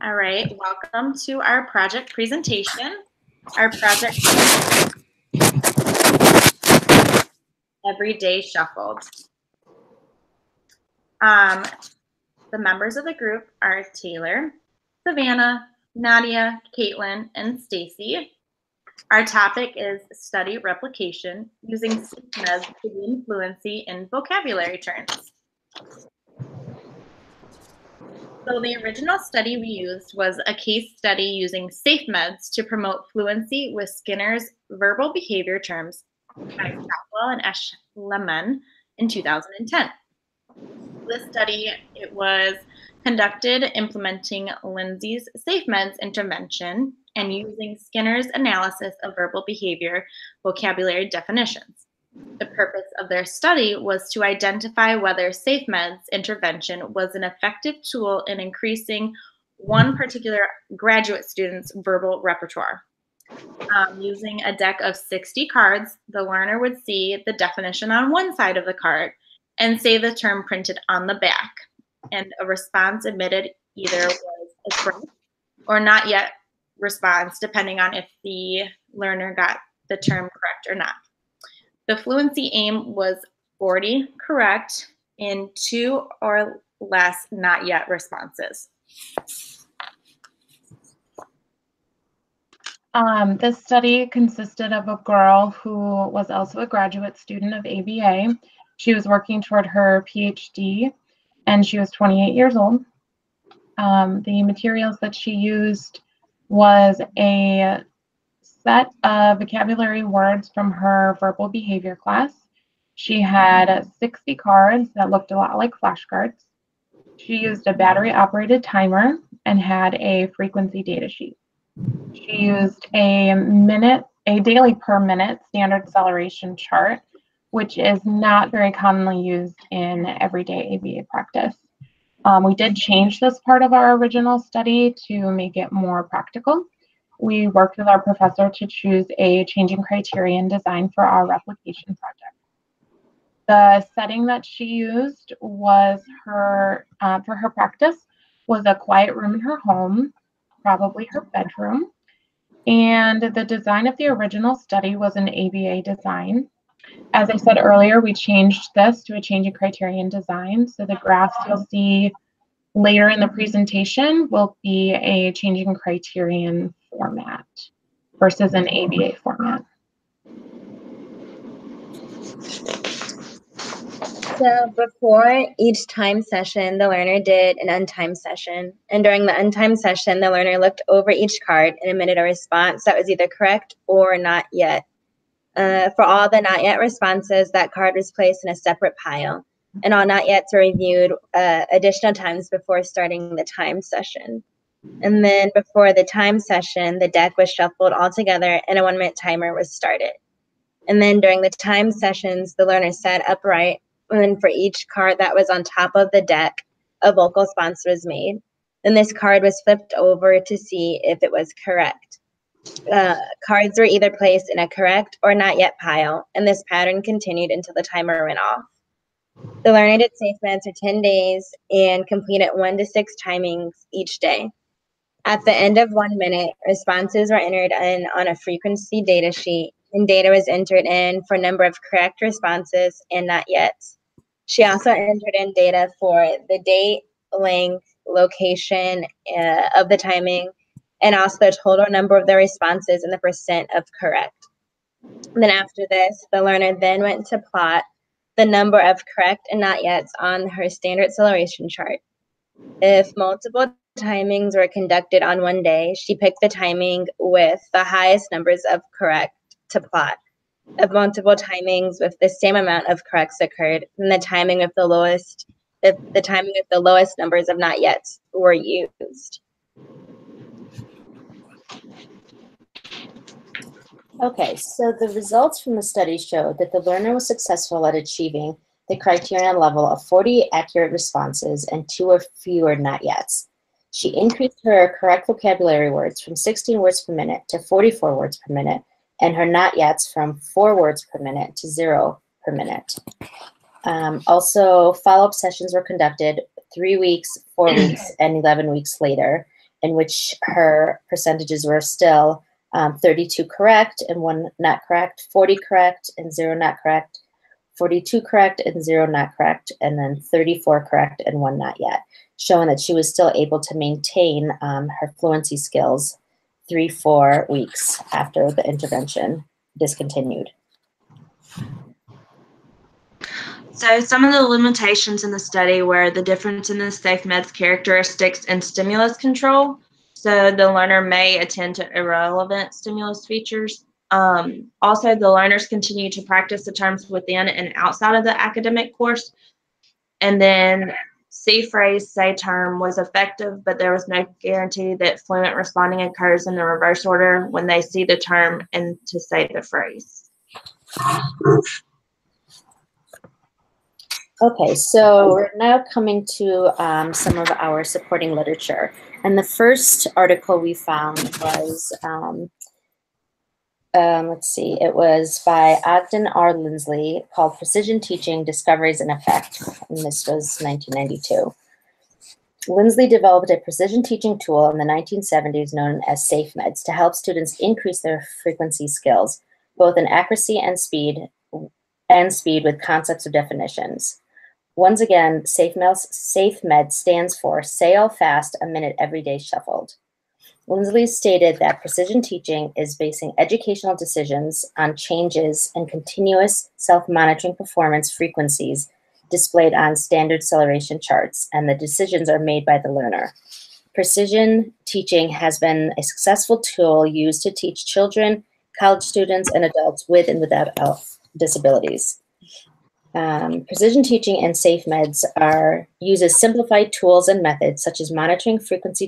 All right, welcome to our project presentation. Our project Every Day Shuffled. The members of the group are Taylor, Savannah, Nadia, Caitlin, and Stacy. Our topic is study replication using SAFMEDS to gain fluency in vocabulary terms. So the original study we used was a case study using SAFMEDS to promote fluency with Skinner's verbal behavior terms by Stockwell and Eschleman in 2010. This study, it was conducted implementing Lindsay's SAFMEDS intervention and using Skinner's analysis of verbal behavior vocabulary definitions. The purpose of their study was to identify whether SAFMEDS intervention was an effective tool in increasing one particular graduate student's verbal repertoire. Using a deck of 60 cards, the learner would see the definition on one side of the card and say the term printed on the back, and a response emitted either was a correct or not yet response, depending on if the learner got the term correct or not. The fluency aim was 40 correct in 2 or less not yet responses. This study consisted of a girl who was also a graduate student of ABA. She was working toward her PhD, and she was 28 years old. The materials that she used was a set of vocabulary words from her verbal behavior class. She had 60 cards that looked a lot like flashcards. She used a battery-operated timer and had a frequency data sheet. She used a daily per minute standard acceleration chart, which is not very commonly used in everyday ABA practice. We did change this part of our original study to make it more practical. We worked with our professor to choose a changing criterion design for our replication project. The setting that she used was for her practice was a quiet room in her home, probably her bedroom. And the design of the original study was an ABA design. As I said earlier, we changed this to a changing criterion design. So the graphs you'll see later in the presentation will be a changing criterion format versus an ABA format. So before each time session, the learner did an untimed session. And during the untimed session, the learner looked over each card and emitted a response that was either correct or not yet. For all the not yet responses, that card was placed in a separate pile. And all not yets are reviewed additional times before starting the time session. And then before the time session, the deck was shuffled all together and a 1-minute timer was started. And then during the time sessions, the learner sat upright, and then for each card that was on top of the deck, a vocal response was made. Then this card was flipped over to see if it was correct. Cards were either placed in a correct or not yet pile, and this pattern continued until the timer went off. The learner did SAFMEDS for 10 days and completed 1 to 6 timings each day. At the end of 1 minute, responses were entered in on a frequency data sheet, and data was entered in for number of correct responses and not yet. She also entered in data for the date, length, location of the timing, and also the total number of the responses and the percent of correct. And then after this, the learner then went to plot the number of correct and not yets on her standard acceleration chart. If multiple timings were conducted on one day, she picked the timing with the highest numbers of correct to plot. If multiple timings with the same amount of corrects occurred, then the timing with the lowest numbers of not yets were used. Okay, so the results from the study showed that the learner was successful at achieving the criterion level of 40 accurate responses and 2 or fewer not yets. She increased her correct vocabulary words from 16 words per minute to 44 words per minute, and her not yets from 4 words per minute to 0 per minute. Also, follow-up sessions were conducted 3 weeks, 4 weeks, and 11 weeks later, in which her percentages were still 32 correct and 1 not correct, 40 correct and 0 not correct, 42 correct and 0 not correct, and then 34 correct and 1 not yet, showing that she was still able to maintain her fluency skills 3-4 weeks after the intervention discontinued. So some of the limitations in the study were the difference in the SAFMEDS characteristics and stimulus control. So the learner may attend to irrelevant stimulus features. Also, the learners continue to practice the terms within and outside of the academic course. And then C phrase, say term was effective, but there was no guarantee that fluent responding occurs in the reverse order when they see the term and to say the phrase. Okay, so we're now coming to some of our supporting literature. And the first article we found was, let's see, it was by Ogden R. Lindsley called Precision Teaching, Discoveries and Effect. And this was 1992. Lindsley developed a precision teaching tool in the 1970s known as SAFMEDS to help students increase their frequency skills, both in accuracy and speed with concepts or definitions. Once again, SAFMED stands for Say Fast, a Minute Every Day Shuffled. Lindsley stated that precision teaching is basing educational decisions on changes in continuous self-monitoring performance frequencies displayed on standard acceleration charts, and the decisions are made by the learner. Precision teaching has been a successful tool used to teach children, college students, and adults with and without disabilities. Precision teaching and SAFMEDS uses simplified tools and methods such as monitoring frequency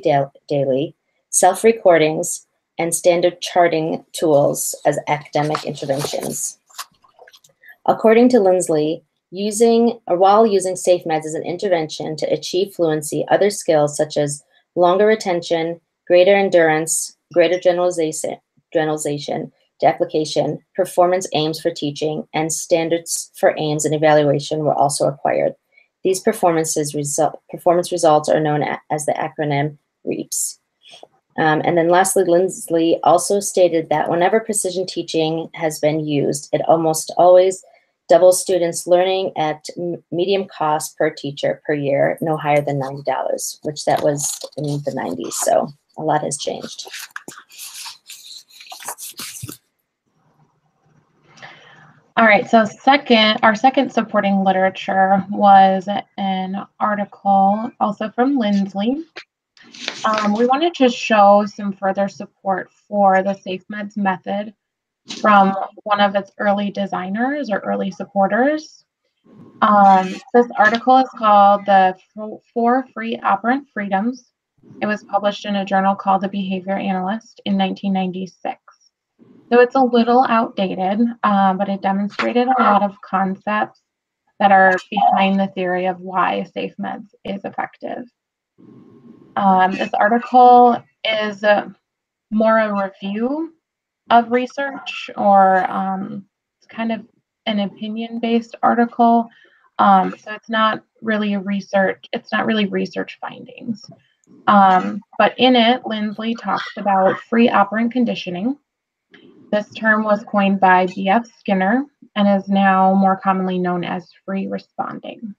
daily, self-recordings, and standard charting tools as academic interventions. According to Lindsley, while using SAFMEDS as an intervention to achieve fluency, other skills such as longer retention, greater endurance, greater generalization, to application, performance aims for teaching, and standards for aims and evaluation were also acquired. These performance results are known as the acronym REAPS. And then lastly, Lindsley also stated that whenever precision teaching has been used, it almost always doubles students' learning at medium cost per teacher per year, no higher than $90, which that was in the 90s, so a lot has changed. All right, so our second supporting literature was an article also from Lindsley. We wanted to show some further support for the SAFMEDS method from one of its early designers or early supporters. This article is called The 4 Free Operant Freedoms. It was published in a journal called The Behavior Analyst in 1996. So it's a little outdated, but it demonstrated a lot of concepts that are behind the theory of why SAFMEDS is effective. This article is more a review of research, or it's kind of an opinion-based article. So it's not really research findings. But in it, Lindsley talks about free operant conditioning. This term was coined by B.F. Skinner and is now more commonly known as free responding.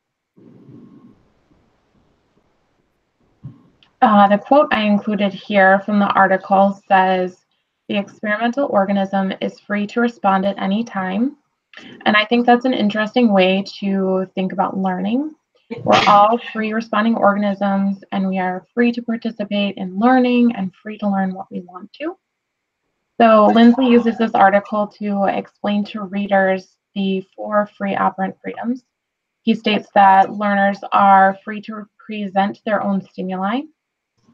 The quote I included here from the article says, "The experimental organism is free to respond at any time." And I think that's an interesting way to think about learning. We're all free responding organisms, and we are free to participate in learning and free to learn what we want to. So Lindsley uses this article to explain to readers the 4 free operant freedoms. He states that learners are free to present their own stimuli,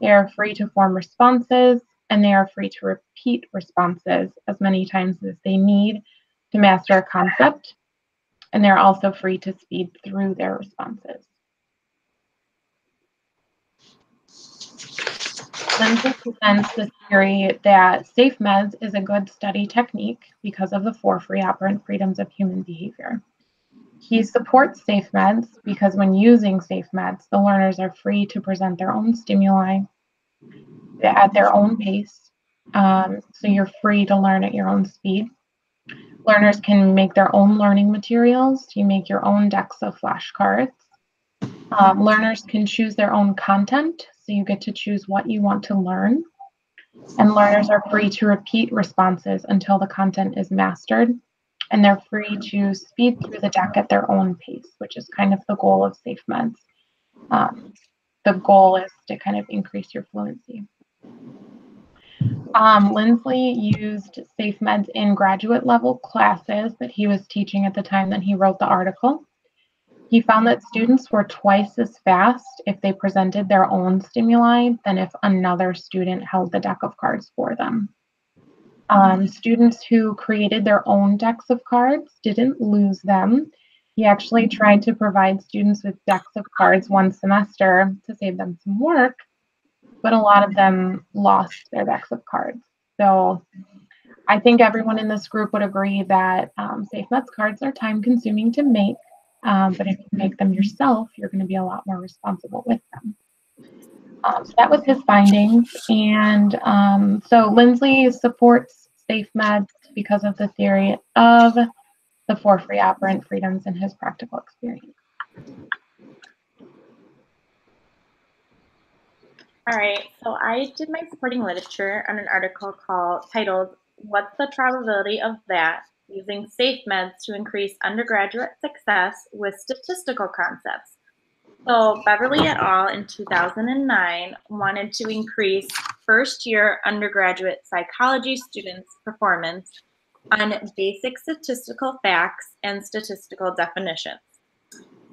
they are free to form responses, and they are free to repeat responses as many times as they need to master a concept, and they're also free to speed through their responses. Lindsley presents the theory that SAFMEDS is a good study technique because of the 4 free operant freedoms of human behavior. He supports SAFMEDS because when using SAFMEDS, the learners are free to present their own stimuli. at their own pace. So you're free to learn at your own speed. Learners can make their own learning materials. You make your own decks of flashcards. Learners can choose their own content, so you get to choose what you want to learn. And learners are free to repeat responses until the content is mastered. And they're free to speed through the deck at their own pace, which is kind of the goal of SAFMEDS. The goal is to kind of increase your fluency. Lindsley used SAFMEDS in graduate level classes that he was teaching at the time that he wrote the article. He found that students were twice as fast if they presented their own stimuli than if another student held the deck of cards for them. Students who created their own decks of cards didn't lose them. He actually tried to provide students with decks of cards one semester to save them some work, but a lot of them lost their decks of cards. So I think everyone in this group would agree that SAFMEDS cards are time consuming to make, but if you make them yourself, you're going to be a lot more responsible with them. So that was his findings. And so Lindsley supports SAFMEDS because of the theory of the 4 free operant freedoms in his practical experience. All right, so I did my supporting literature on an article titled, "What's the Probability of That? Using SAFMEDS to Increase Undergraduate Success with Statistical Concepts." So Beverly et al. In 2009 wanted to increase first-year undergraduate psychology students' performance on basic statistical facts and statistical definitions.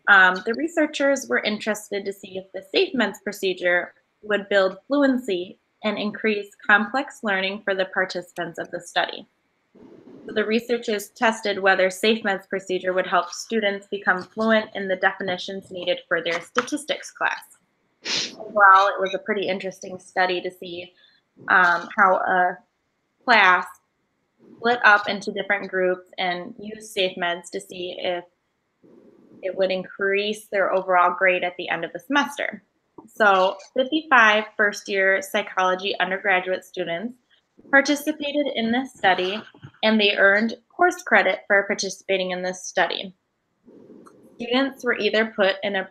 The researchers were interested to see if the SAFMEDS procedure would build fluency and increase complex learning for the participants of the study. So the researchers tested whether SAFMEDS procedure would help students become fluent in the definitions needed for their statistics class. Overall, it was a pretty interesting study to see how a class split up into different groups and use SAFMEDS to see if it would increase their overall grade at the end of the semester. So 55 first-year psychology undergraduate students participated in this study, and they earned course credit for participating in this study. Students were either put in a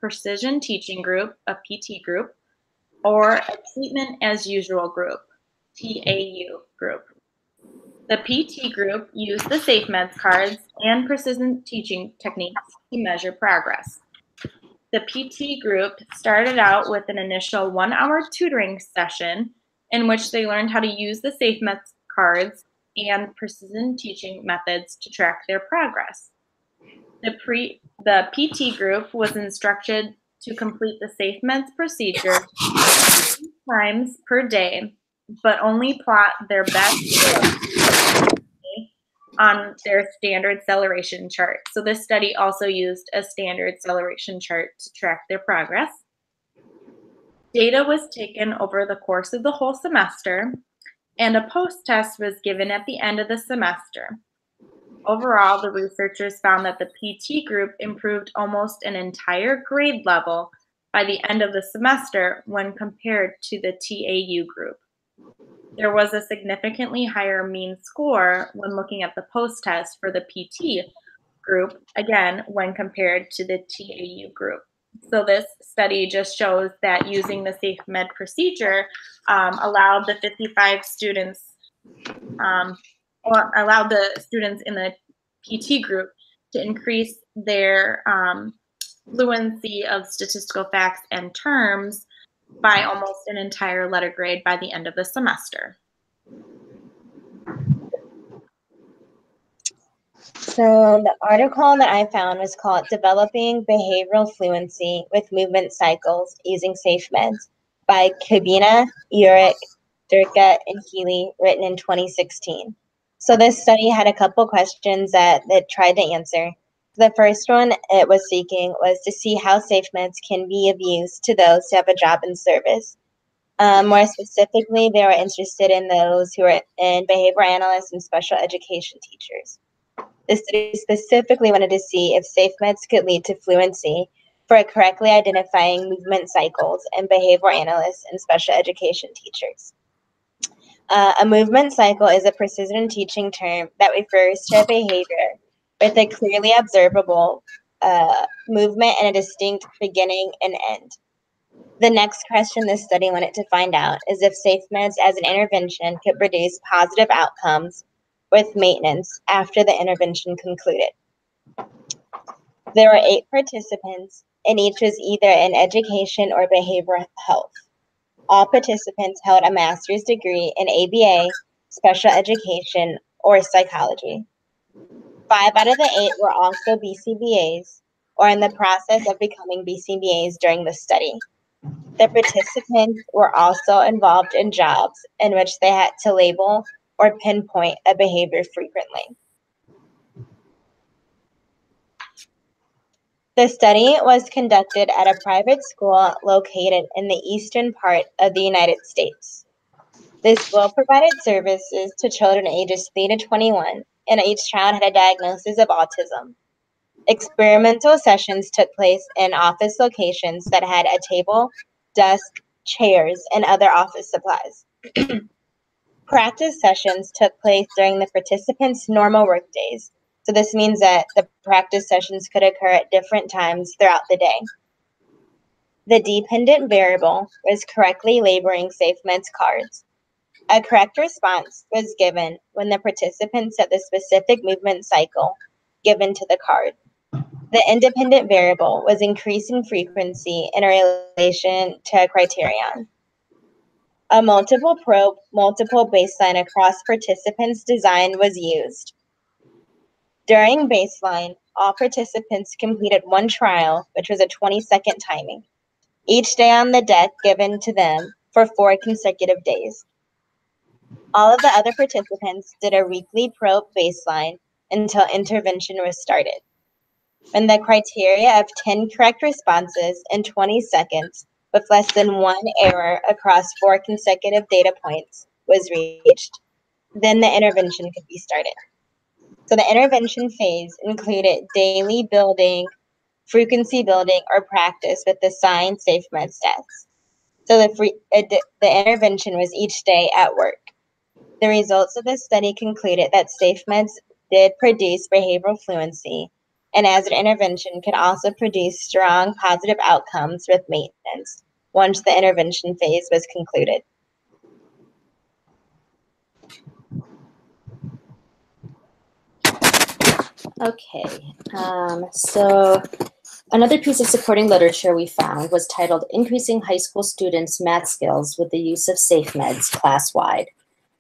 precision teaching group, a PT group, or a treatment as usual group, TAU group. The PT group used the SAFMEDS cards and precision teaching techniques to measure progress. The PT group started out with an initial 1-hour tutoring session in which they learned how to use the SAFMEDS cards and precision teaching methods to track their progress. The PT group was instructed to complete the SAFMEDS procedure 3 times per day, but only plot their best on their standard acceleration chart. So this study also used a standard acceleration chart to track their progress. Data was taken over the course of the whole semester, and a post-test was given at the end of the semester. Overall, the researchers found that the PT group improved almost an entire grade level by the end of the semester when compared to the TAU group. There was a significantly higher mean score when looking at the post-test for the PT group, again, when compared to the TAU group. So this study just shows that using the SAFMED procedure allowed the 55 students, or allowed the students in the PT group to increase their fluency of statistical facts and terms by almost an entire letter grade by the end of the semester. So the article that I found was called "Developing Behavioral Fluency with Movement Cycles Using SAFMEDS" by Kabina, Urick, Durka, and Healy, written in 2016. So this study had a couple questions that it tried to answer. The first one it was seeking was to see how SAFMEDS can be of use to those who have a job in service. More specifically, they were interested in those who are in behavior analysts and special education teachers. The study specifically wanted to see if SAFMEDS could lead to fluency for correctly identifying movement cycles and behavioral analysts and special education teachers. A movement cycle is a precision teaching term that refers to a behavior with a clearly observable movement and a distinct beginning and end. The next question this study wanted to find out is if SAFMEDS as an intervention could produce positive outcomes with maintenance after the intervention concluded. There were 8 participants, and each was either in education or behavioral health. All participants held a master's degree in ABA, special education, or psychology. 5 out of the 8 were also BCBAs or in the process of becoming BCBAs during the study. The participants were also involved in jobs in which they had to label or pinpoint a behavior frequently. The study was conducted at a private school located in the eastern part of the United States. This school provided services to children ages 3 to 21, and each child had a diagnosis of autism. Experimental sessions took place in office locations that had a table, desk, chairs, and other office supplies. Practice sessions took place during the participants' normal work days. So this means that the practice sessions could occur at different times throughout the day. The dependent variable was correctly labeling SAFMEDS cards. A correct response was given when the participants set the specific movement cycle given to the card. The independent variable was increasing frequency in relation to a criterion. A multiple probe, multiple baseline across participants design was used. During baseline, all participants completed one trial, which was a 20-second timing, each day on the deck given to them for 4 consecutive days. All of the other participants did a weekly probe baseline until intervention was started. When the criteria of 10 correct responses in 20 seconds with less than 1 error across 4 consecutive data points was reached, then the intervention could be started. So the intervention phase included daily building, frequency building, or practice with the signed SAFMEDS tests. So the intervention was each day at work. The results of the study concluded that SAFMEDS did produce behavioral fluency, and as an intervention can also produce strong positive outcomes with maintenance once the intervention phase was concluded. Okay, so another piece of supporting literature we found was titled Increasing High School Students' Math Skills with the Use of SAFMEDS Class-Wide.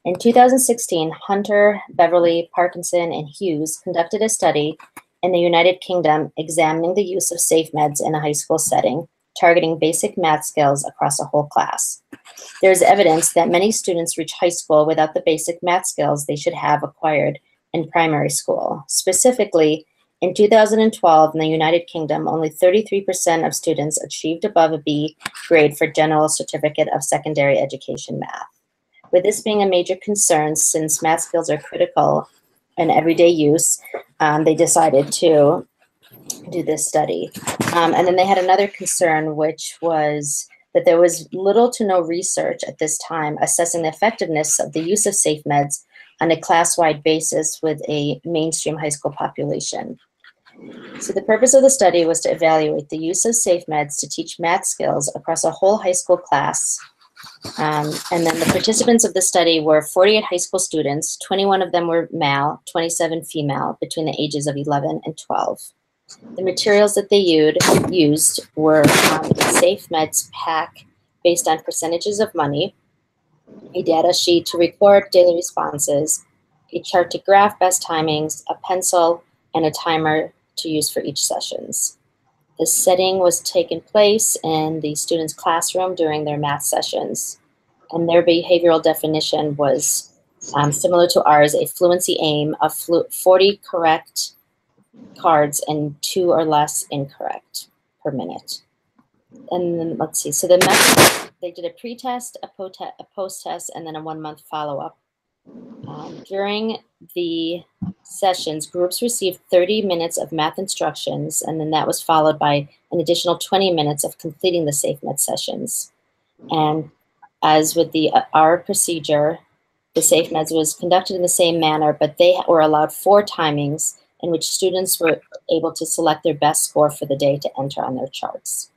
In 2016, Hunter, Beverly, Parkinson, and Hughes conducted a study in the United Kingdom examining the use of SAFMEDS in a high school setting, targeting basic math skills across a whole class. There is evidence that many students reach high school without the basic math skills they should have acquired in primary school. Specifically, in 2012, in the United Kingdom, only 33% of students achieved above a B grade for General Certificate of Secondary Education math. With this being a major concern, since math skills are critical in everyday use, they decided to do this study. And then they had another concern, which was that there was little to no research at this time assessing the effectiveness of the use of SAFMEDS on a class-wide basis with a mainstream high school population. So the purpose of the study was to evaluate the use of SAFMEDS to teach math skills across a whole high school class. And then the participants of the study were 48 high school students, 21 of them were male, 27 female, between the ages of 11 and 12. The materials that they used were a SAFMEDS pack based on percentages of money, a data sheet to record daily responses, a chart to graph best timings, a pencil, and a timer to use for each sessions. The setting was taking place in the students' classroom during their math sessions, and their behavioral definition was similar to ours, a fluency aim of 40 correct cards and 2 or less incorrect per minute. And then let's see, so the method, they did a pre-test, a post-test, and then a 1-month follow-up. During the sessions, groups received 30 minutes of math instructions, and then that was followed by an additional 20 minutes of completing the SAFMED sessions. And as with the our procedure, the SAFMEDS was conducted in the same manner, but they were allowed 4 timings in which students were able to select their best score for the day to enter on their charts.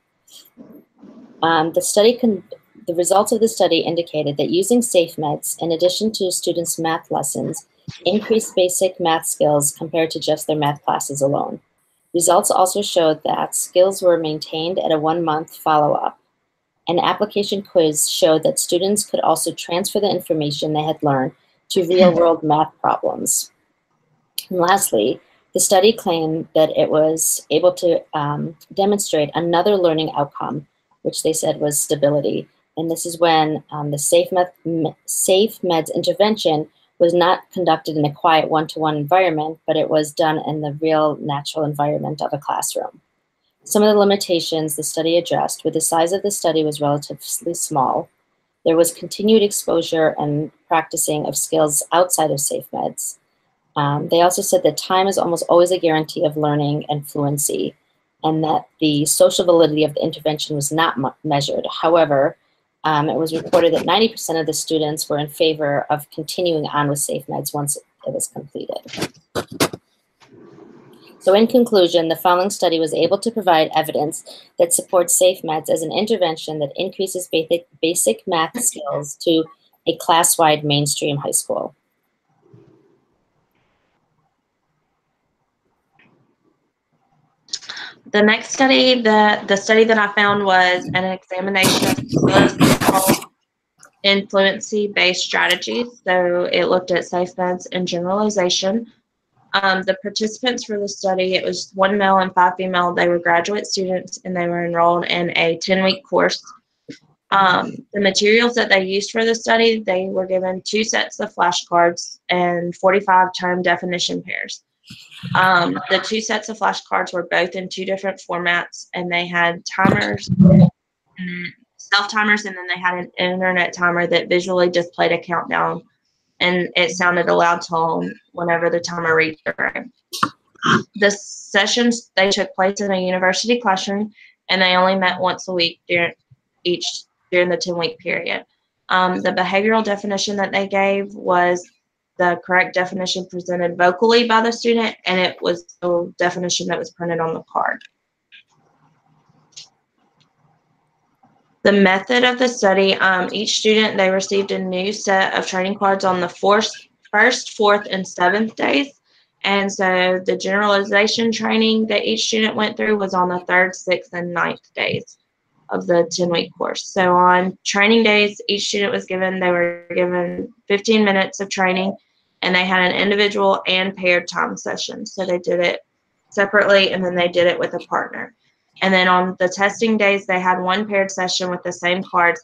The results of the study indicated that using SAFMEDS, in addition to students' math lessons, increased basic math skills compared to just their math classes alone. Results also showed that skills were maintained at a 1-month follow-up. An application quiz showed that students could also transfer the information they had learned to real-world math problems. And lastly, the study claimed that it was able to demonstrate another learning outcome, which they said was stability. And this is when the SAFMEDS intervention was not conducted in a quiet one-to-one environment, but it was done in the real natural environment of a classroom. Some of the limitations the study addressed were the size of the study was relatively small. There was continued exposure and practicing of skills outside of SAFMEDS. They also said that time is almost always a guarantee of learning and fluency, and that the social validity of the intervention was not measured. However, it was reported that 90% of the students were in favor of continuing on with SAFMEDS once it was completed. So in conclusion, the following study was able to provide evidence that supports SAFMEDS as an intervention that increases basic math skills to a class-wide mainstream high school. The next study, the study that I found was an examination of in fluency-based strategies. So it looked at SAFMEDS and generalization. The participants for the study, it was 1 male and 5 female. They were graduate students, and they were enrolled in a 10-week course. The materials that they used for the study, they were given 2 sets of flashcards and 45 term definition pairs. The 2 sets of flashcards were both in 2 different formats, and they had timers, self-timers, and then they had an internet timer that visually displayed a countdown, and it sounded a loud tone whenever the timer reached zero. The sessions, they took place in a university classroom, and they only met once a week during the 10-week period. The behavioral definition that they gave was the correct definition presented vocally by the student, and it was the definition that was printed on the card. The method of the study, each student, they received a new set of training cards on the first, 4th, and 7th days. And so the generalization training that each student went through was on the 3rd, 6th, and 9th days of the 10-week course. So on training days, each student was given, they were given 15 minutes of training, and they had an individual and paired time session. So they did it separately, and then they did it with a partner. And then on the testing days, they had 1 paired session with the same cards.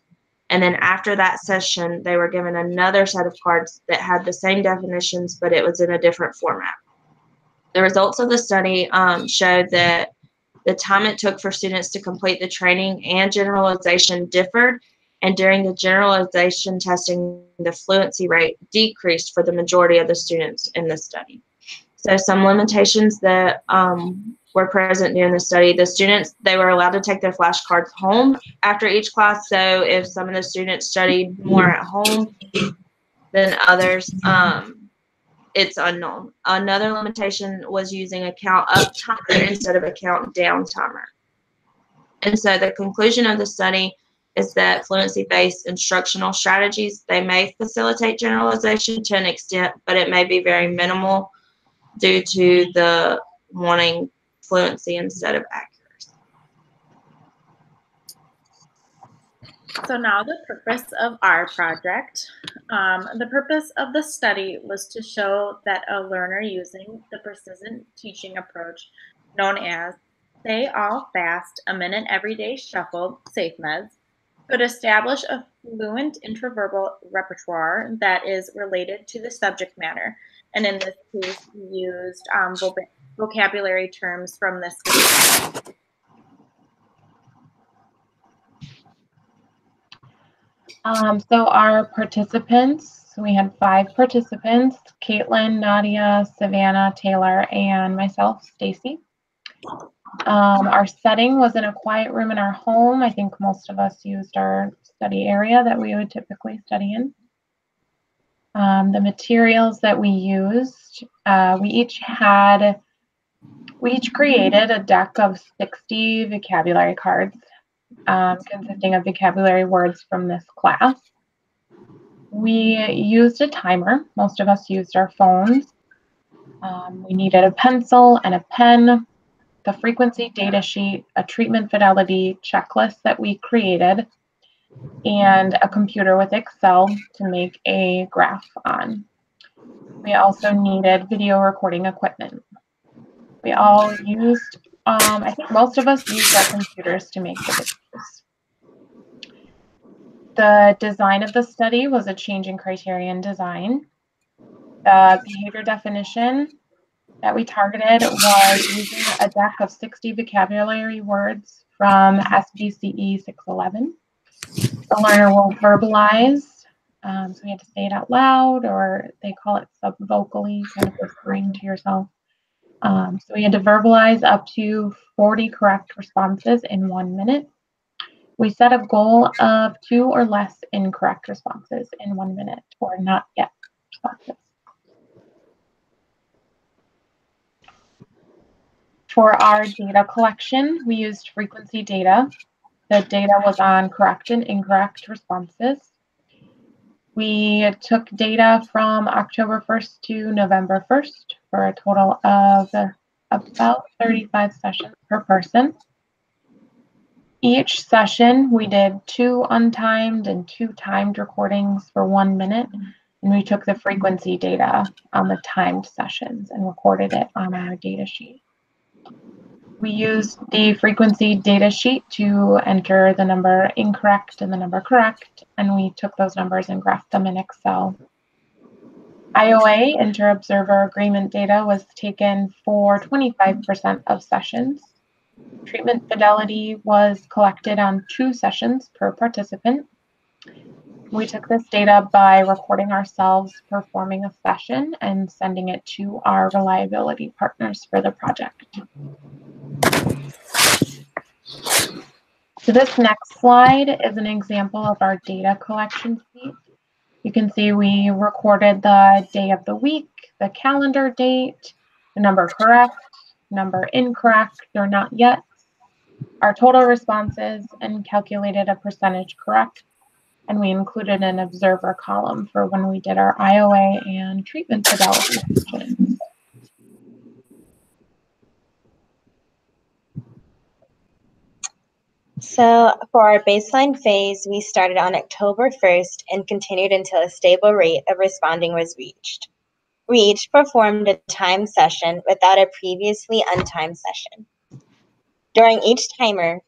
And then after that session, they were given another set of cards that had the same definitions, but it was in a different format. The results of the study showed that the time it took for students to complete the training and generalization differed. And during the generalization testing, the fluency rate decreased for the majority of the students in the study. So some limitations that were present during the study, the students, they were allowed to take their flashcards home after each class. So if some of the students studied more at home than others, it's unknown. Another limitation was using a count up timer instead of a count down timer. And so the conclusion of the study is that fluency-based instructional strategies, they may facilitate generalization to an extent, but it may be very minimal due to the wanting fluency instead of accuracy. So now the purpose of our project. The purpose of the study was to show that a learner using the persistent teaching approach known as Say All Fast, a Minute Every Day Shuffle, SAFMEDS, could establish a fluent interverbal repertoire that is related to the subject matter. And in this case, we used vocabulary terms from this. So our participants So we had 5 participants: Caitlin, Nadia, Savannah, Taylor, and myself, Stacy. Our setting was in a quiet room in our home. I think most of us used our study area that we would typically study in. The materials that we used, we each created a deck of 60 vocabulary cards consisting of vocabulary words from this class. We used a timer. Most of us used our phones. We needed a pencil and a pen, the frequency data sheet, a treatment fidelity checklist that we created, and a computer with Excel to make a graph on. We also needed video recording equipment. We all used, I think most of us used our computers to make the videos. The design of the study was a change in criterion design. The behavior definition that we targeted was using a deck of 60 vocabulary words from SBCE 611. The learner will verbalize, so we had to say it out loud, or they call it subvocally, kind of whispering to yourself. So we had to verbalize up to 40 correct responses in 1 minute. We set a goal of 2 or less incorrect responses in 1 minute, or not yet responses. For our data collection, we used frequency data. The data was on correct and incorrect responses. We took data from October 1st to November 1st for a total of about 35 sessions per person. Each session, we did 2 untimed and 2 timed recordings for 1 minute, and we took the frequency data on the timed sessions and recorded it on our data sheet. We used the frequency data sheet to enter the number incorrect and the number correct, and we took those numbers and graphed them in Excel. IOA, inter-observer agreement data, was taken for 25% of sessions. Treatment fidelity was collected on 2 sessions per participant. We took this data by recording ourselves performing a session and sending it to our reliability partners for the project. So this next slide is an example of our data collection sheet. You can see we recorded the day of the week, the calendar date, the number correct, number incorrect or not yet, our total responses, and calculated a percentage correct. And we included an observer column for when we did our IOA and treatment fidelity sessions. So for our baseline phase, we started on October 1st and continued until a stable rate of responding was reached. We each performed a timed session without a previously untimed session. During each timed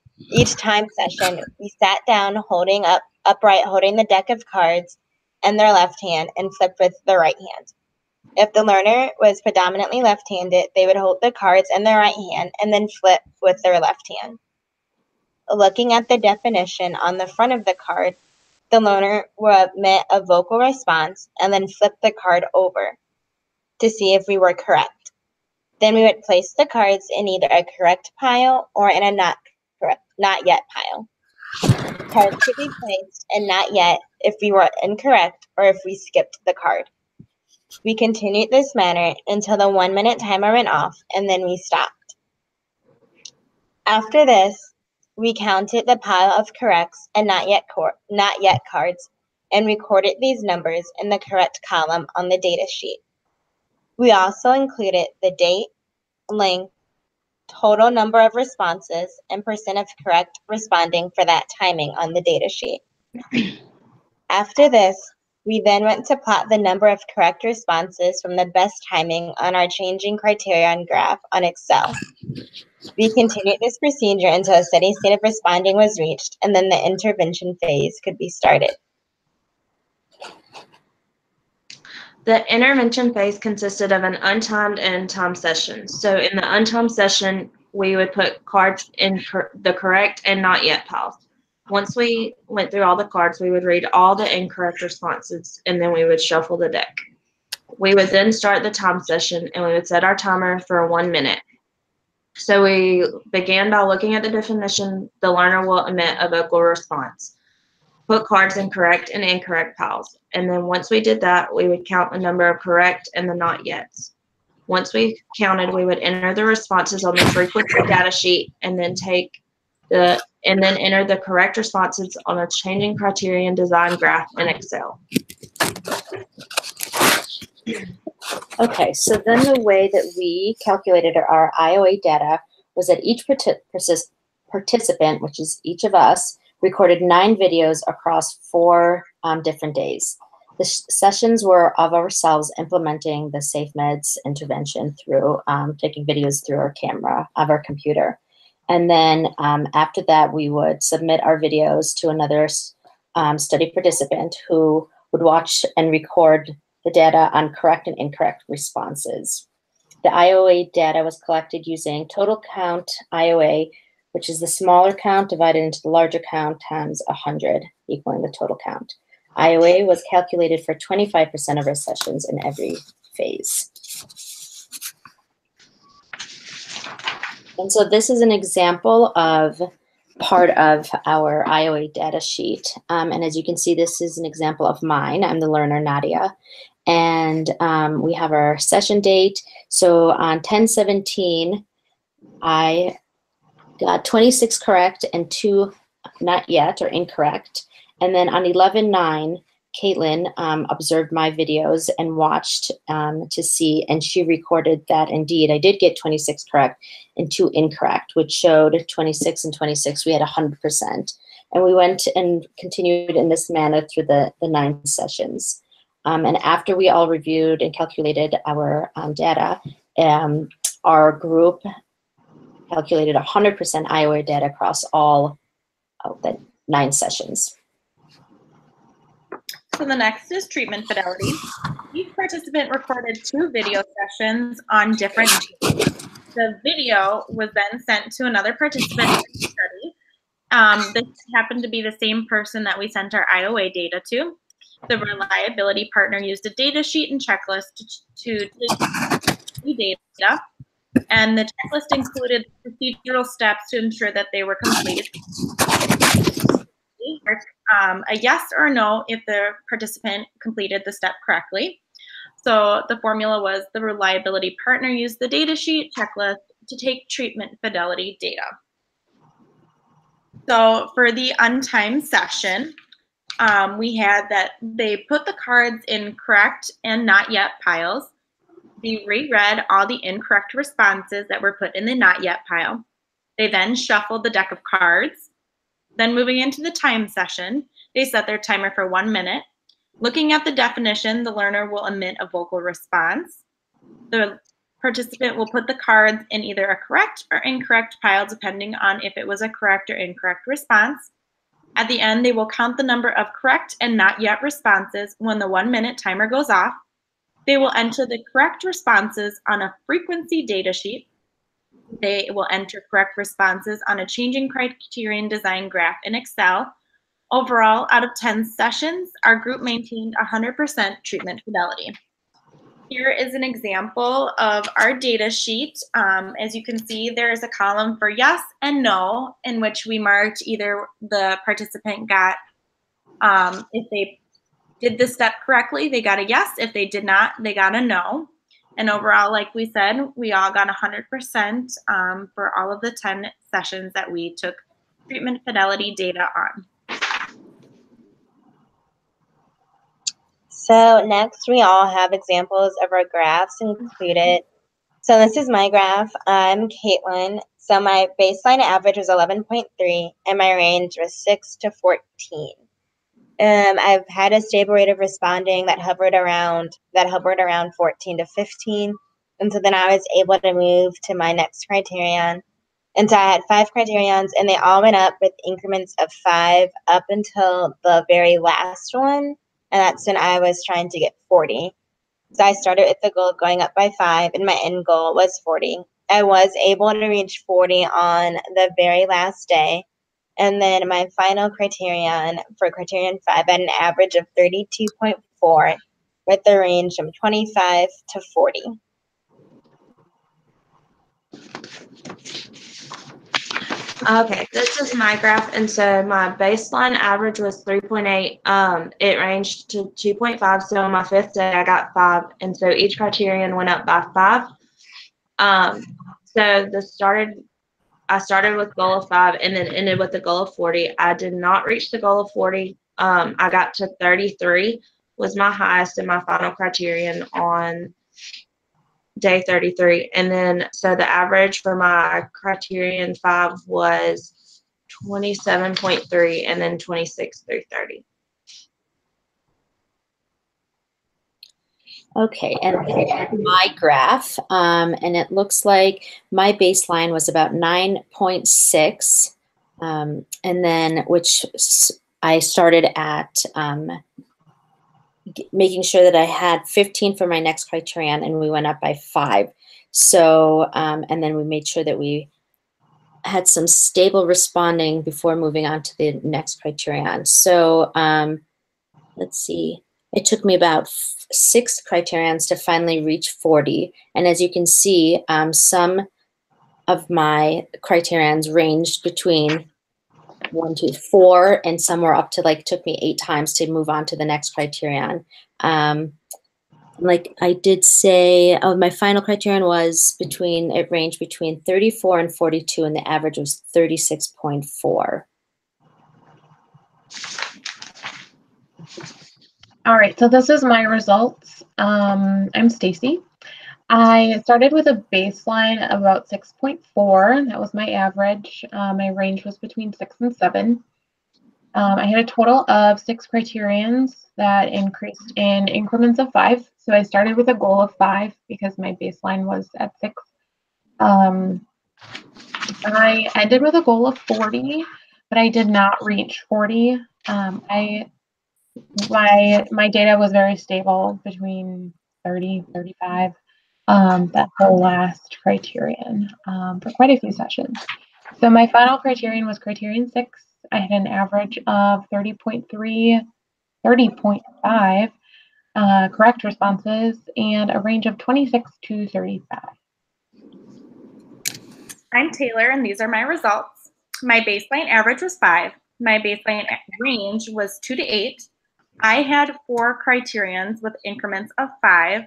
session, we sat down upright holding the deck of cards in their left hand and flipped with the right hand. If the learner was predominantly left-handed, they would hold the cards in their right hand and then flip with their left hand. Looking at the definition on the front of the card, the learner will emit a vocal response and then flip the card over to see if we were correct. Then we would place the cards in either a correct pile or in a not yet pile. Cards could be placed in not yet if we were incorrect or if we skipped the card. We continued this manner until the 1 minute timer went off, and then we stopped. After this, we counted the pile of corrects and not yet cards and recorded these numbers in the correct column on the data sheet. We also included the date, length, total number of responses, and percent of correct responding for that timing on the data sheet. After this, we then went to plot the number of correct responses from the best timing on our changing criterion graph on Excel. We continued this procedure until a steady state of responding was reached, and then the intervention phase could be started. The intervention phase consisted of an untimed and timed session. So in the untimed session, we would put cards in the correct and not yet piles. Once we went through all the cards, we would read all the incorrect responses, and then we would shuffle the deck. We would then start the time session, and we would set our timer for 1 minute. So we began by looking at the definition. The learner will emit a vocal response. Put cards in correct and incorrect piles. And then once we did that, we would count the number of correct and the not yets. Once we counted, we would enter the responses on the frequency data sheet and then enter the correct responses on a changing criterion design graph in Excel. Okay, so then the way that we calculated our IOA data was that each participant, which is each of us, recorded 9 videos across 4 different days. The sessions were of ourselves implementing the SAFMEDS intervention through taking videos through our camera of our computer. And then after that, we would submit our videos to another study participant who would watch and record the data on correct and incorrect responses. The IOA data was collected using total count IOA, which is the smaller count divided into the larger count times 100, equaling the total count. IOA was calculated for 25% of our sessions in every phase. And so this is an example of part of our IOA data sheet. And as you can see, this is an example of mine. I'm the learner, Nadia. And we have our session date. So on 10/17, I got 26 correct and 2 not yet or incorrect. And then on 11/9, Caitlin observed my videos and watched to see, and she recorded that indeed I did get 26 correct and 2 incorrect, which showed 26 and 26, we had 100%. And we went and continued in this manner through the 9 sessions. And after we all reviewed and calculated our data, our group calculated 100% IOA data across all of the 9 sessions. So the next is treatment fidelity. Each participant recorded 2 video sessions on different days. The video was then sent to another participant in the study. This happened to be the same person that we sent our IOA data to. The reliability partner used a data sheet and checklist to take the data, and the checklist included procedural steps to ensure that they were completed. A yes or a no if the participant completed the step correctly. So the formula was the reliability partner used the data sheet checklist to take treatment fidelity data. So for the untimed session, we had that they put the cards in correct and not yet piles. They reread all the incorrect responses that were put in the not yet pile. They then shuffled the deck of cards. Then moving into the time session, they set their timer for 1 minute. Looking at the definition, the learner will emit a vocal response. The participant will put the cards in either a correct or incorrect pile, depending on if it was a correct or incorrect response. At the end, they will count the number of correct and not yet responses when the 1 minute timer goes off. They will enter the correct responses on a frequency data sheet. They will enter correct responses on a changing criterion design graph in Excel. Overall, out of 10 sessions, our group maintained 100% treatment fidelity. Here is an example of our data sheet. As you can see, there is a column for yes and no, in which we marked either the participant got, if they did the step correctly, they got a yes. If they did not, they got a no. And overall, like we said, we all got 100% for all of the 10 sessions that we took treatment fidelity data on. So next, we all have examples of our graphs included. So this is my graph. I'm Caitlin. So my baseline average was 11.3, and my range was 6 to 14. I've had a stable rate of responding that hovered around 14 to 15, and so then I was able to move to my next criterion. And so I had 5 criterions, and they all went up with increments of 5 up until the very last one, and that's when I was trying to get 40. So I started with the goal of going up by 5, and my end goal was 40. I was able to reach 40 on the very last day. And then my final criterion for criterion 5 had an average of 32.4 with a range from 25 to 40. Okay, this is my graph, and so my baseline average was 3.8. It ranged to 2.5, so on my 5th day I got 5, and so each criterion went up by 5. So I started with goal of 5 and then ended with the goal of 40. I did not reach the goal of 40. I got to 33 was my highest in my final criterion on day 33. And then, so the average for my criterion 5 was 27.3 and then 26 through 30. Okay, and my graph, and it looks like my baseline was about 9.6, and then which I started at making sure that I had 15 for my next criterion, and we went up by 5. So, and then we made sure that we had some stable responding before moving on to the next criterion. So, let's see. It took me about 6 criterions to finally reach 40. And as you can see, some of my criterions ranged between 1, 2, 4, and some were up to took me 8 times to move on to the next criterion. Like I did say, my final criterion was it ranged between 34 and 42, and the average was 36.4. All right, so this is my results. I'm Stacy. I started with a baseline of about 6.4. That was my average. My range was between 6 and 7. I had a total of 6 criterions that increased in increments of 5. So I started with a goal of 5 because my baseline was at 6. I ended with a goal of 40, but I did not reach 40. My data was very stable between 30, 35, that whole last criterion for quite a few sessions. So my final criterion was criterion 6. I had an average of 30.3, 30.5 correct responses, and a range of 26 to 35. I'm Taylor, and these are my results. My baseline average was 5. My baseline range was 2 to 8. I had 4 criterions with increments of 5.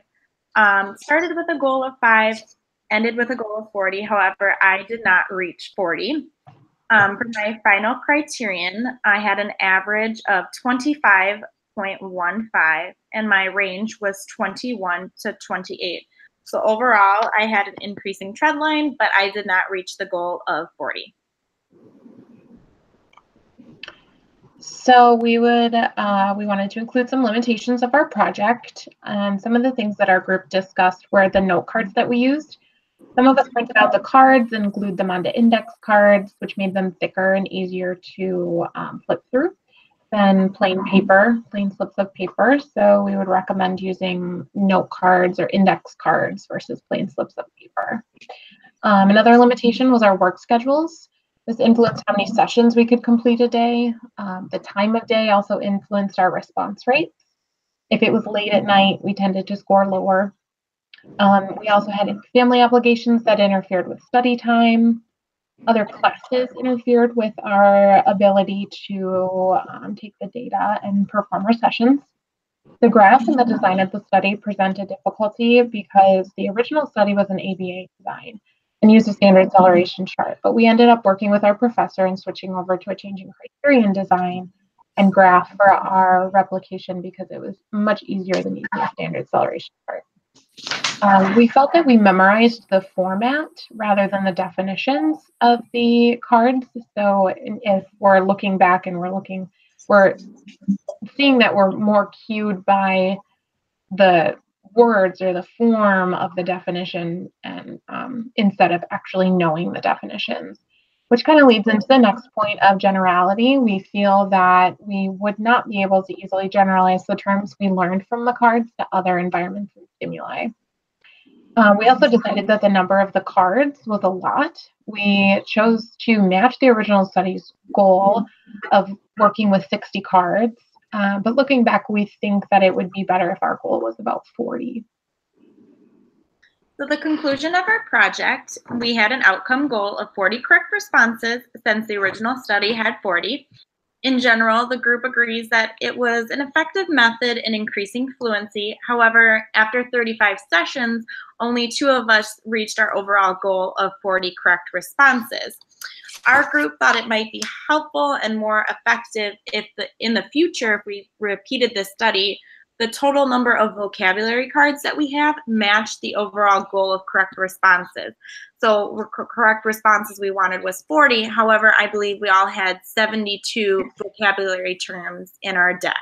Started with a goal of 5, ended with a goal of 40. However, I did not reach 40. For my final criterion, I had an average of 25.15, and my range was 21 to 28. So overall, I had an increasing trend line, but I did not reach the goal of 40. So we wanted to include some limitations of our project. Some of the things that our group discussed were the note cards that we used. Some of us printed out the cards and glued them onto index cards, which made them thicker and easier to flip through than plain slips of paper. So we would recommend using note cards or index cards versus plain slips of paper. Another limitation was our work schedules. This influenced how many sessions we could complete a day. The time of day also influenced our response rates. If it was late at night, we tended to score lower. We also had family obligations that interfered with study time. Other classes interfered with our ability to take the data and perform our sessions. The graph and the design of the study presented difficulty because the original study was an ABA design and used a standard acceleration chart, but we ended up working with our professor and switching over to a changing criterion design and graph for our replication because it was much easier than using a standard acceleration chart. We felt that we memorized the format rather than the definitions of the cards. So if we're looking back and we're seeing that we're more cued by the words or the form of the definition and instead of actually knowing the definitions, which kind of leads into the next point of generality. We feel that we would not be able to easily generalize the terms we learned from the cards to other environments and stimuli. We also decided that the number of the cards was a lot. We chose to match the original study's goal of working with 60 cards. But looking back, we think that it would be better if our goal was about 40. So the conclusion of our project, we had an outcome goal of 40 correct responses since the original study had 40. In general, the group agrees that it was an effective method in increasing fluency. However, after 35 sessions, only 2 of us reached our overall goal of 40 correct responses. Our group thought it might be helpful and more effective if in the future, if we repeated this study, the total number of vocabulary cards that we have matched the overall goal of correct responses. So correct responses we wanted was 40. However, I believe we all had 72 vocabulary terms in our deck.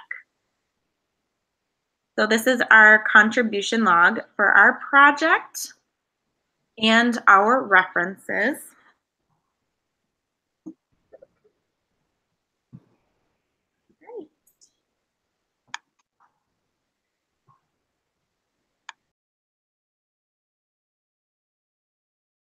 So this is our contribution log for our project and our references.